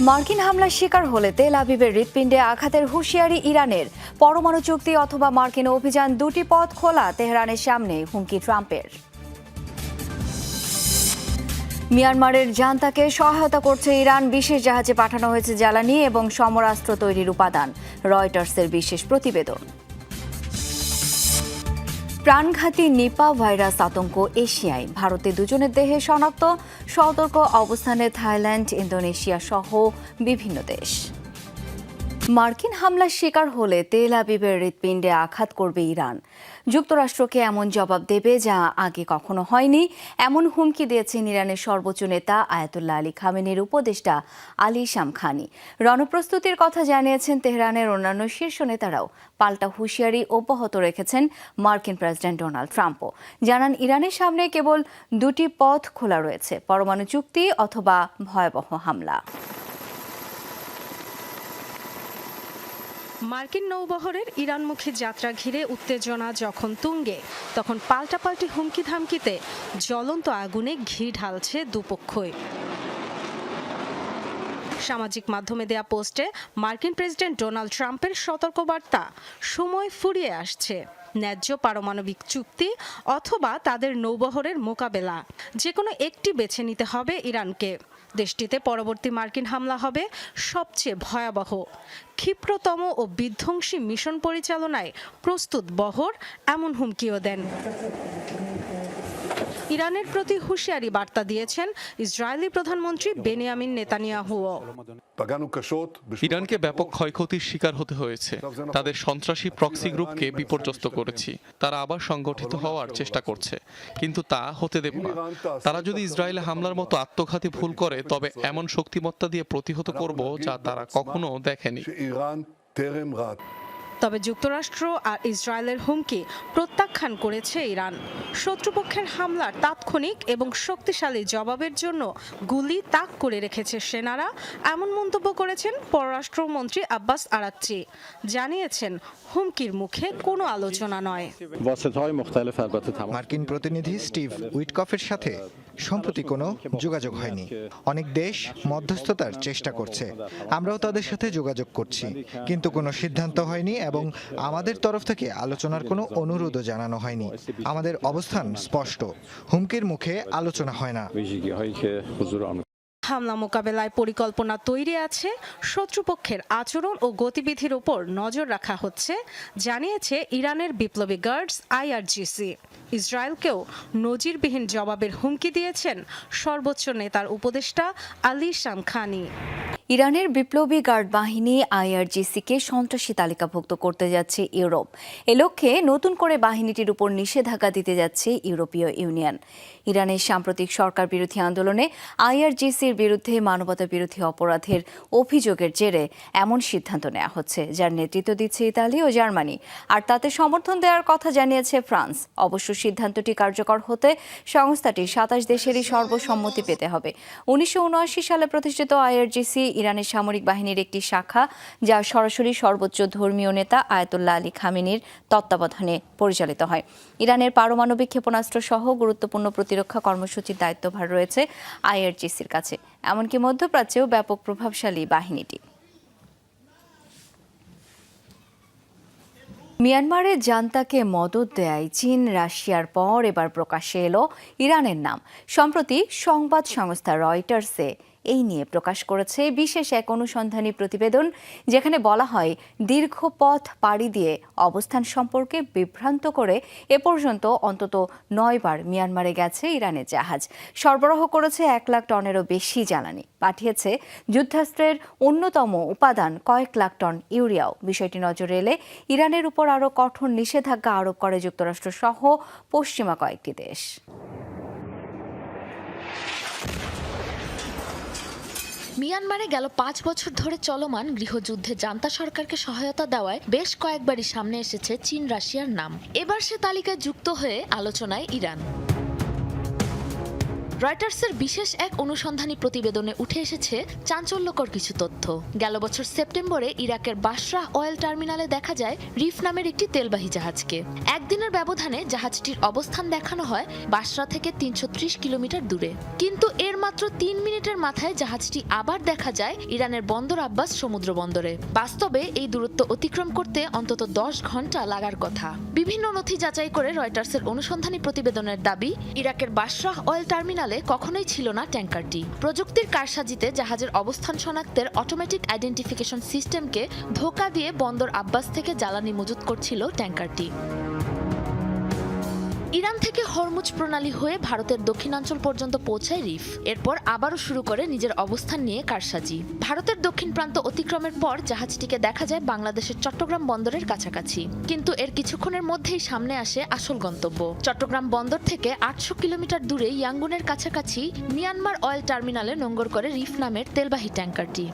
মার্কিন হামলার শিকার হলে তেল আবিবের হৃৎপিণ্ডে আঘাতের হুঁশিয়ারি ইরানের। পরমাণু চুক্তি অথবা মার্কিন অভিযান, দুটি পথ খোলা তেহরানের সামনে হুমকি ট্রাম্পের। মিয়ানমারের জান্তাকে সহায়তা করছে ইরান, বিশেষ জাহাজে পাঠানো হয়েছে জ্বালানি এবং সমরাস্ত্র তৈরির উপাদান, রয়টার্সের বিশেষ প্রতিবেদন। প্রাণঘাতী নিপা ভাইরাস আতঙ্ক এশিয়ায়, ভারতে দুজনের দেহে শনাক্ত, সতর্ক অবস্থানে থাইল্যান্ড, ইন্দোনেশিয়া সহ বিভিন্ন দেশ। মার্কিন হামলার শিকার হলে তেল আবিবের হৃৎপিণ্ডে আঘাত করবে ইরান। যুক্তরাষ্ট্রকে এমন জবাব দেবে যা আগে কখনো হয়নি, এমন হুমকি দিয়েছেন ইরানের সর্বোচ্চ নেতা আয়াতুল্লাহ আলী খামেনির উপদেষ্টা আলী শামখানি। রণপ্রস্তুতির কথা জানিয়েছেন তেহরানের অন্যান্য শীর্ষ নেতারাও। পাল্টা হুঁশিয়ারি অব্যাহত রেখেছেন মার্কিন প্রেসিডেন্ট ডোনাল্ড ট্রাম্পও। জানান, ইরানের সামনে কেবল দুটি পথ খোলা রয়েছে, পরমাণু চুক্তি অথবা ভয়াবহ হামলা। মার্কিন নৌবহরের ইরানমুখী যাত্রা ঘিরে উত্তেজনা যখন তুঙ্গে, তখন পাল্টাপাল্টি হুমকি ধামকিতে জ্বলন্ত আগুনে ঘি ঢালছে দুপক্ষই। সামাজিক মাধ্যমে দেয়া পোস্টে মার্কিন প্রেসিডেন্ট ডোনাল্ড ট্রাম্পের সতর্কবার্তা, সময় ফুরিয়ে আসছে, ন্যায্য পারমাণবিক চুক্তি অথবা তাদের নৌবহরের মোকাবেলা, যে কোনো একটি বেছে নিতে হবে ইরানকে। দেশটিতে পরবর্তী মার্কিন হামলা হবে সবচেয়ে ভয়াবহ, ক্ষিপ্রতম ও বিধ্বংসী মিশন পরিচালনায় প্রস্তুত বহর, এমন হুমকিও দেন। ইরানের প্রতি হুঁশিয়ারি বার্তা দিয়েছেন ইসরায়েলি প্রধানমন্ত্রী বেনিয়ামিন নেতানিয়াহুও। ইরানকে ব্যাপক ক্ষয়ক্ষতির শিকার হতে হয়েছে। তাদের সন্ত্রাসী প্রক্সি গ্রুপকে বিপর্যস্ত করেছি। তারা আবার সংগঠিত হওয়ার চেষ্টা করছে, কিন্তু তা হতে দেব না। তারা যদি ইসরায়েলে হামলার মতো আত্মঘাতী ভুল করে, তবে এমন শক্তিমত্তা দিয়ে প্রতিহত করব যা তারা কখনো দেখেনি। তবে যুক্তরাষ্ট্র আর ইসরায়েলের হুমকি প্রত্যাখ্যান করেছে ইরান। শত্রুপক্ষের হামলার তাৎক্ষণিক এবং শক্তিশালী জবাবের জন্য গুলি তাক করে রেখেছে সেনারা, এমন মন্তব্য করেছেন পররাষ্ট্রমন্ত্রী আব্বাস আরাকচি। জানিয়েছেন, হুমকির মুখে কোনো আলোচনা নয়। মার্কিন প্রতিনিধি স্টিভ উইটকফের সাথে সম্প্রতি কোনো যোগাযোগ হয়নি। অনেক দেশ মধ্যস্থতার চেষ্টা করছে, আমরাও তাদের সাথে যোগাযোগ করছি, কিন্তু কোনো সিদ্ধান্ত হয়নি এবং আমাদের তরফ থেকে আলোচনার কোনো অনুরোধও জানানো হয়নি। আমাদের অবস্থান স্পষ্ট, হুমকির মুখে আলোচনা হয় না। হামলা মোকাবেলায় পরিকল্পনা তৈরি আছে, শত্রুপক্ষের আচরণ ও গতিবিধির উপর নজর রাখা হচ্ছে, জানিয়েছে ইরানের বিপ্লবী গার্ডস আইআরজিসি। ইসরায়েলকেও নজিরবিহীন জবাবের হুমকি দিয়েছেন সর্বোচ্চ নেতার উপদেষ্টা আলী শামখানি। ইরানের বিপ্লবী গার্ড বাহিনী আইআরজিসিকে সন্ত্রাসী তালিকাভুক্ত করতে যাচ্ছে ইউরোপ। এ লক্ষ্যে নতুন করে বাহিনীটির উপর নিষেধাজ্ঞা দিতে যাচ্ছে ইউরোপীয় ইউনিয়ন। ইরানের সাম্প্রতিক সরকার বিরোধী আন্দোলনে আইআরজিসির বিরুদ্ধে মানবতা বিরোধী অপরাধের অভিযোগের জেরে এমন সিদ্ধান্ত নেওয়া হচ্ছে, যার নেতৃত্ব দিচ্ছে ইতালি ও জার্মানি। আর তাতে সমর্থন দেওয়ার কথা জানিয়েছে ফ্রান্স। অবশ্য সিদ্ধান্তটি কার্যকর হতে সংস্থাটি ২৭ দেশেরই সর্বসম্মতি পেতে হবে। ১৯৭৯ সালে প্রতিষ্ঠিত আইআরজিসি ইরানের সামরিক বাহিনীর একটি শাখা, যা সরাসরি সর্বোচ্চ ধর্মীয় নেতা আয়াতুল্লাহ আলী খামেনির তত্ত্বাবধানে পরিচালিত হয়। ইরানের পারমাণবিক ক্ষেপণাস্ত্র সহ গুরুত্বপূর্ণ প্রতিরক্ষা কর্মসূচির দায়িত্বভার রয়েছে আইআরজিসির কাছে, এমনকি মধ্যপ্রাচ্যেও ব্যাপক প্রভাবশালী বাহিনীটি। মিয়ানমারের জান্তাকে মদদ দেয় চীন রাশিয়ার পর এবার প্রকাশ্যে এলো ইরানের নাম। সম্প্রতি সংবাদ সংস্থা রয়টার্সে এই নিয়ে প্রকাশ করেছে বিশেষ এক অনুসন্ধানী প্রতিবেদন, যেখানে বলা হয় দীর্ঘ পথ পাড়ি দিয়ে অবস্থান সম্পর্কে বিভ্রান্ত করে এ পর্যন্ত অন্তত ৯ বার মিয়ানমারে গেছে ইরানের জাহাজ। সরবরাহ করেছে ১ লাখ টনেরও বেশি জ্বালানি, পাঠিয়েছে যুদ্ধাস্ত্রের অন্যতম উপাদান কয়েক লাখ টন ইউরিয়াও। বিষয়টি নজরে এলে ইরানের উপর আরও কঠোর নিষেধাজ্ঞা আরোপ করে যুক্তরাষ্ট্র সহ পশ্চিমা কয়েকটি দেশ। মিয়ানমারে গেল ৫ বছর ধরে চলমান গৃহযুদ্ধে জান্তা সরকারকে সহায়তা দেওয়ায় বেশ কয়েকবারই সামনে এসেছে চীন রাশিয়ার নাম। এবার সে তালিকায় যুক্ত হয়ে আলোচনায় ইরান। রয়টার্সের বিশেষ এক অনুসন্ধানী প্রতিবেদনে উঠে এসেছে চাঞ্চল্যকর কিছু তথ্য। গেল বছর সেপ্টেম্বরে ইরাকের বাসরা অয়েল টার্মিনালে দেখা যায় রিফ নামের একটি তেলবাহী জাহাজকে। একদিনের ব্যবধানে জাহাজটির অবস্থান দেখানো হয় বাসরা থেকে ৩৩০ কিলোমিটার দূরে, কিন্তু এর মাত্র ৩ মিনিটের মাথায় জাহাজটি আবার দেখা যায় ইরানের বন্দর আব্বাস সমুদ্র বন্দরে। বাস্তবে এই দূরত্ব অতিক্রম করতে অন্তত 10 ঘন্টা লাগার কথা। বিভিন্ন নথি যাচাই করে রয়টার্সের অনুসন্ধানী প্রতিবেদনের দাবি, ইরাকের বাসরা অয়েল টার্মিনালে কখনোই ছিল না ট্যাঙ্কারটি। প্রযুক্তির কারসাজিতে জাহাজের অবস্থান শনাক্তের অটোমেটিক আইডেন্টিফিকেশন সিস্টেমকে ধোঁকা দিয়ে বন্দর আব্বাস থেকে জ্বালানি মজুত করছিল ট্যাঙ্কারটি। ইরান থেকে হরমুজ প্রণালী হয়ে ভারতের দক্ষিণাঞ্চল পর্যন্ত পৌঁছায় রিফ। এরপর আবারও শুরু করে নিজের অবস্থান নিয়ে কারসাজি। ভারতের দক্ষিণ প্রান্ত অতিক্রমের পর জাহাজটিকে দেখা যায় বাংলাদেশের চট্টগ্রাম বন্দরের কাছাকাছি, কিন্তু এর কিছুক্ষণের মধ্যেই সামনে আসে আসল গন্তব্য। চট্টগ্রাম বন্দর থেকে ৮০০ কিলোমিটার দূরে ইয়াঙ্গুনের কাছাকাছি মিয়ানমার অয়েল টার্মিনালে নোঙর করে রিফ নামের তেলবাহী ট্যাঙ্কারটি।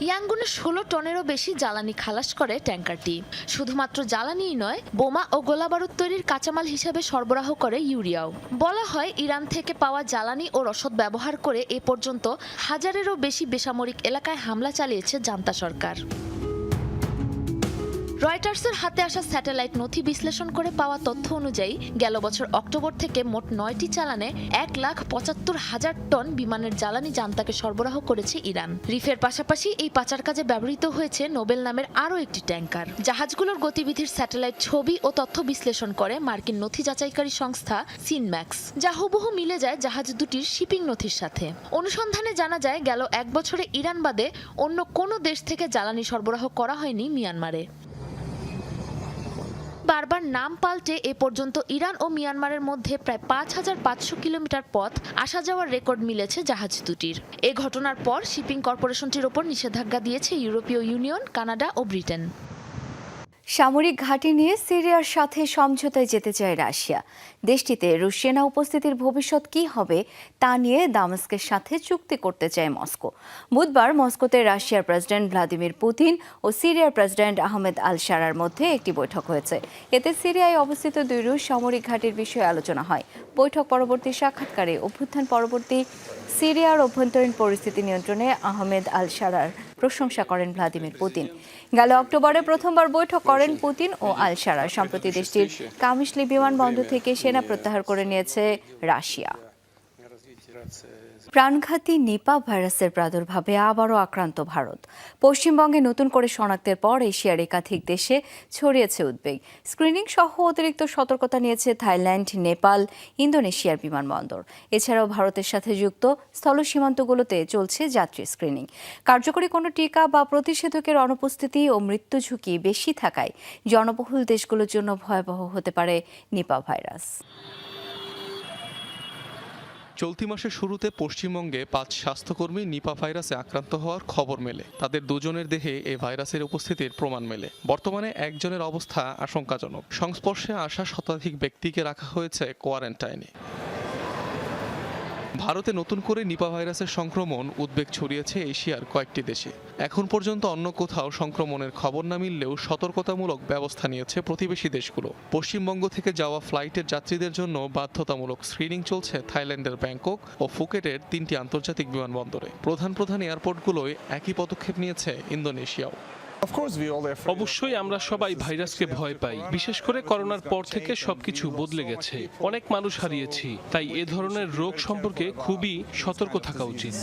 ইয়াঙ্গুনে ১৬ টনেরও বেশি জ্বালানি খালাস করে ট্যাঙ্কারটি। শুধুমাত্র জ্বালানিই নয়, বোমা ও গোলাবারুদ তৈরির কাঁচামাল হিসেবে সরবরাহ করে ইউরিয়াও। বলা হয় ইরান থেকে পাওয়া জ্বালানি ও রসদ ব্যবহার করে এ পর্যন্ত ১,০০০-এরও বেশি বেসামরিক এলাকায় হামলা চালিয়েছে জান্তা সরকার। রয়টার্সের হাতে আসা স্যাটেলাইট নথি বিশ্লেষণ করে পাওয়া তথ্য অনুযায়ী গেল বছর অক্টোবর থেকে মোট ৯টি চালানে ১,৭৫,০০০ টন বিমানের জ্বালানি জান্তাকে সরবরাহ করেছে ইরান। রিফের পাশাপাশি এই পাচার কাজে ব্যবহৃত হয়েছে নোবেল নামের আরও একটি ট্যাঙ্কার। জাহাজগুলোর গতিবিধির স্যাটেলাইট ছবি ও তথ্য বিশ্লেষণ করে মার্কিন নথি যাচাইকারী সংস্থা সিনম্যাক্স, যা হুবহু মিলে যায় জাহাজ দুটির শিপিং নথির সাথে। অনুসন্ধানে জানা যায় গেল ১ বছরে ইরান বাদে অন্য কোনো দেশ থেকে জ্বালানি সরবরাহ করা হয়নি মিয়ানমারে। বারবার নাম পাল্টে এ পর্যন্ত ইরান ও মিয়ানমারের মধ্যে প্রায় ৫,৫০০ কিলোমিটার পথ আসা যাওয়ার রেকর্ড মিলেছে জাহাজ দুটির। এ ঘটনার পর শিপিং কর্পোরেশনটির ওপর নিষেধাজ্ঞা দিয়েছে ইউরোপীয় ইউনিয়ন, কানাডা ও ব্রিটেন। সামরিক ঘাঁটি নিয়ে সিরিয়ার সাথে সমঝোতায় যেতে চায় রাশিয়া। দেশটিতে রুশ সেনা উপস্থিতির ভবিষ্যৎ কী হবে তা নিয়ে দামেস্কের সাথে চুক্তি করতে চায় মস্কো। বুধবার মস্কোতে রাশিয়ার প্রেসিডেন্ট ভ্লাদিমির পুতিন ও সিরিয়ার প্রেসিডেন্ট আহমেদ আল শারার মধ্যে একটি বৈঠক হয়েছে। এতে সিরিয়ায় অবস্থিত ২ রুশ সামরিক ঘাঁটির বিষয়ে আলোচনা হয়। বৈঠক পরবর্তী সাক্ষাৎকারে অভ্যুত্থান পরবর্তী সিরিয়ার অভ্যন্তরীণ পরিস্থিতি নিয়ন্ত্রণে আহমেদ আল শারার প্রশংসা করেন ভ্লাদিমির পুতিন। গেল অক্টোবরে প্রথমবার বৈঠক করেন পুতিন ও আল শারা। সম্প্রতি দেশটির কামিশলি বিমানবন্দর থেকে সেনা প্রত্যাহার করে নিয়েছে রাশিয়া। প্রাণঘাতী নিপা ভাইরাসের প্রাদুর্ভাবে আবারও আক্রান্ত ভারত। পশ্চিমবঙ্গে নতুন করে শনাক্তের পর এশিয়ার একাধিক দেশে ছড়িয়েছে উদ্বেগ। স্ক্রিনিং সহ অতিরিক্ত সতর্কতা নিয়েছে থাইল্যান্ড, নেপাল, ইন্দোনেশিয়ার বিমানবন্দর। এছাড়াও ভারতের সাথে যুক্ত স্থল সীমান্তগুলোতে চলছে যাত্রী স্ক্রিনিং। কার্যকরী কোনো টিকা বা প্রতিষেধকের অনুপস্থিতি ও মৃত্যু ঝুঁকি বেশি থাকায় জনবহুল দেশগুলোর জন্য ভয়াবহ হতে পারে নিপা ভাইরাস। চলতি মাসের শুরুতে পশ্চিমবঙ্গে ৫ স্বাস্থ্যকর্মী নিপা ভাইরাসে আক্রান্ত হওয়ার খবর মেলে। তাদের দুজনের দেহে এই ভাইরাসের উপস্থিতির প্রমাণ মেলে। বর্তমানে একজনের অবস্থা আশঙ্কাজনক। সংস্পর্শে আসা শতাধিক ব্যক্তিকে রাখা হয়েছে কোয়ারেন্টাইনে। ভারতে নতুন করে নিপা ভাইরাসের সংক্রমণ উদ্বেগ ছড়িয়েছে এশিয়ার কয়েকটি দেশে। এখন পর্যন্ত অন্য কোথাও সংক্রমণের খবর না মিললেও সতর্কতামূলক ব্যবস্থা নিয়েছে প্রতিবেশী দেশগুলো। পশ্চিমবঙ্গ থেকে যাওয়া ফ্লাইটের যাত্রীদের জন্য বাধ্যতামূলক স্ক্রিনিং চলছে থাইল্যান্ডের ব্যাংকক ও ফুকেটের ৩টি আন্তর্জাতিক বিমানবন্দরে। প্রধান এয়ারপোর্টগুলোয় একই পদক্ষেপ নিয়েছে ইন্দোনেশিয়াও। অবশ্যই আমরা সবাই ভাইরাসকে ভয় পাই। বিশেষ করে করোনার পর থেকে সবকিছু বদলে গেছে। অনেক মানুষ হারিয়েছি। তাই এ ধরনের রোগ সম্পর্কে খুবই সতর্ক থাকা উচিত।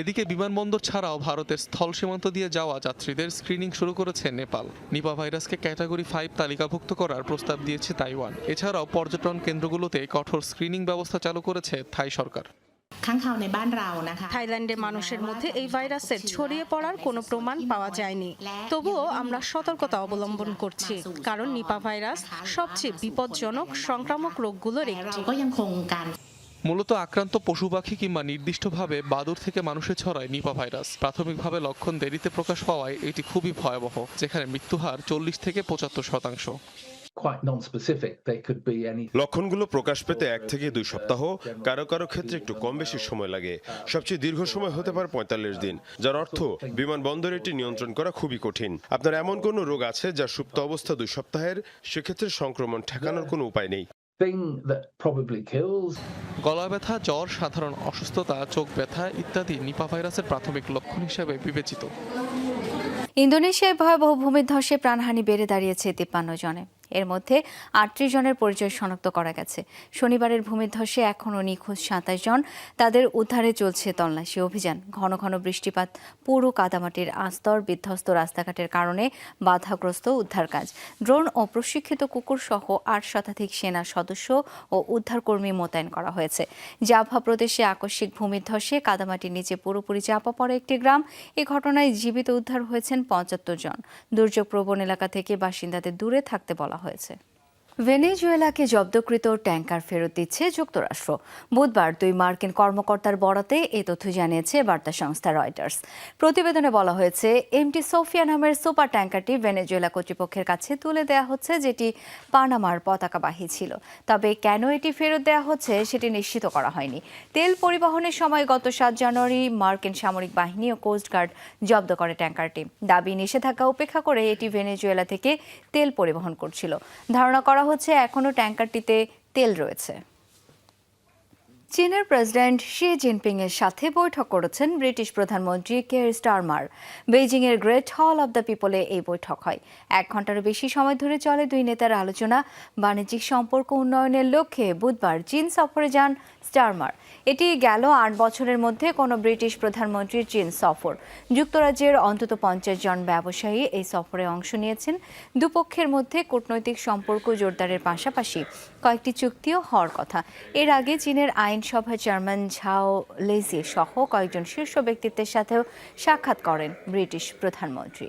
এদিকে বিমানবন্দর ছাড়াও ভারতের স্থল সীমান্ত দিয়ে যাওয়া যাত্রীদের স্ক্রিনিং শুরু করেছে নেপাল। নিপা ভাইরাসকে ক্যাটাগরি 5 তালিকাভুক্ত করার প্রস্তাব দিয়েছে তাইওয়ান। এছাড়াও পর্যটন কেন্দ্রগুলোতে কঠোর স্ক্রিনিং ব্যবস্থা চালু করেছে থাই সরকার। থাইল্যান্ডে মানুষের মধ্যে এই ভাইরাসের ছড়িয়ে পড়ার কোনো প্রমাণ পাওয়া যায়নি। তবুও আমরা সতর্কতা অবলম্বন করছি, কারণ নিপা ভাইরাস সবচেয়ে বিপজ্জনক সংক্রামক রোগগুলোর একটি। মূলত আক্রান্ত পশু পাখি কিংবা নির্দিষ্টভাবে বাদুড় থেকে মানুষে ছড়ায় নিপা ভাইরাস। প্রাথমিকভাবে লক্ষণ দেরিতে প্রকাশ পাওয়ায় এটি খুবই ভয়াবহ, যেখানে মৃত্যুহার 40 থেকে 75%। লক্ষণগুলো প্রকাশ পেতে 1 থেকে 2 সপ্তাহ, কারো কারো ক্ষেত্রে একটু কম বেশি সময় লাগে। সবচেয়ে দীর্ঘ সময় হতে পারে 45 দিন, যার অর্থ বিমানবন্দরে এটি নিয়ন্ত্রণ করা খুবই কঠিন। আপনার এমন কোনো রোগ আছে যা সুপ্ত অবস্থা 2 সপ্তাহের, সেক্ষেত্রে সংক্রমণ ঠেকানোর কোনো উপায় নেই। thing that probably kills. গলা ব্যথা, জ্বর, সাধারণ অসুস্থতা, চোখ ব্যথা ইত্যাদি নিপা ভাইরাসের প্রাথমিক লক্ষণ হিসেবে বিবেচিত। ইন্দোনেশিয়ায় ভয়াবহ ভূমিধসে প্রাণহানি বেড়ে দাঁড়িয়েছে 53 জনে। এর মধ্যে 38 জনের পরিচয় শনাক্ত করা গেছে। শনিবারের ভূমিধসে এখনও নিখোঁজ 27 জন। তাদের উদ্ধারে চলছে তল্লাশি অভিযান। ঘন ঘন বৃষ্টিপাত, পুরো কাদামাটির আস্তর, বিধ্বস্ত রাস্তাঘাটের কারণে বাধাগ্রস্ত উদ্ধার কাজ। ড্রোন ও প্রশিক্ষিত কুকুর সহ 8 শতাধিক সেনা সদস্য ও উদ্ধারকর্মী মোতায়েন করা হয়েছে। জাভা প্রদেশে আকস্মিক ভূমিধসে কাদামাটির নিচে পুরোপুরি চাপা পড়ে একটি গ্রাম। এই ঘটনায় জীবিত উদ্ধার হয়েছেন 75 জন। দুর্যোগ প্রবণ এলাকা থেকে বাসিন্দাদের দূরে থাকতে বলা হয়েছে। ভেনেজুয়েলাকে জব্দকৃত ট্যাঙ্কার ফেরত দিচ্ছে যুক্তরাষ্ট্র। বুধবার 2 মার্কিন কর্মকর্তার বরাতে এই তথ্য জানিয়েছে বার্তা সংস্থা রয়টার্স। প্রতিবেদনে বলা হয়েছে, এমটি সোফিয়া নামের সুপার ট্যাঙ্কারটি ভেনেজুয়েলা কর্তৃপক্ষের কাছে তুলে দেওয়া হচ্ছে, যেটি পানামার পতাকাবাহী ছিল। তবে কেন এটি ফেরত দেওয়া হচ্ছে সেটি নিশ্চিত করা হয়নি। তেল পরিবহনের সময় গত 7 জানুয়ারি মার্কিন সামরিক বাহিনী ও কোস্টগার্ড জব্দ করে ট্যাঙ্কারটি। দাবি নিষেধাজ্ঞা উপেক্ষা করে এটি ভেনেজুয়েলা থেকে তেল পরিবহন করছিল। ধারণা করা হচ্ছে এখনো ট্যাঙ্কারটিতে তেল রয়েছে। চীনের প্রেসিডেন্ট শি জিনপিং এর সাথে বৈঠক করেছেন ব্রিটিশ প্রধানমন্ত্রী কেয়ার স্টারমার। বেইজিং এর গ্রেট হল অব দ্য পিপলে এই বৈঠক হয়। 1 ঘন্টারও বেশি সময় ধরে চলে 2 নেতার আলোচনা। বাণিজ্যিক সম্পর্ক উন্নয়নের লক্ষ্যে বুধবার চীন সফরে যান স্টারমার। এটি গেল 8 বছরের মধ্যে কোনো ব্রিটিশ প্রধানমন্ত্রীর চীন সফর। যুক্তরাজ্যের অন্তত 50 জন ব্যবসায়ী এই সফরে অংশ নিয়েছেন। দুপক্ষের মধ্যে কূটনৈতিক সম্পর্ক জোরদারের পাশাপাশি কয়েকটি চুক্তিও হওয়ার কথা। এর আগে চীনের আইনসভা চেয়ারম্যান ঝাও লেজি সহ কয়েকজন শীর্ষ ব্যক্তিত্বের সাথেও সাক্ষাৎ করেন ব্রিটিশ প্রধানমন্ত্রী।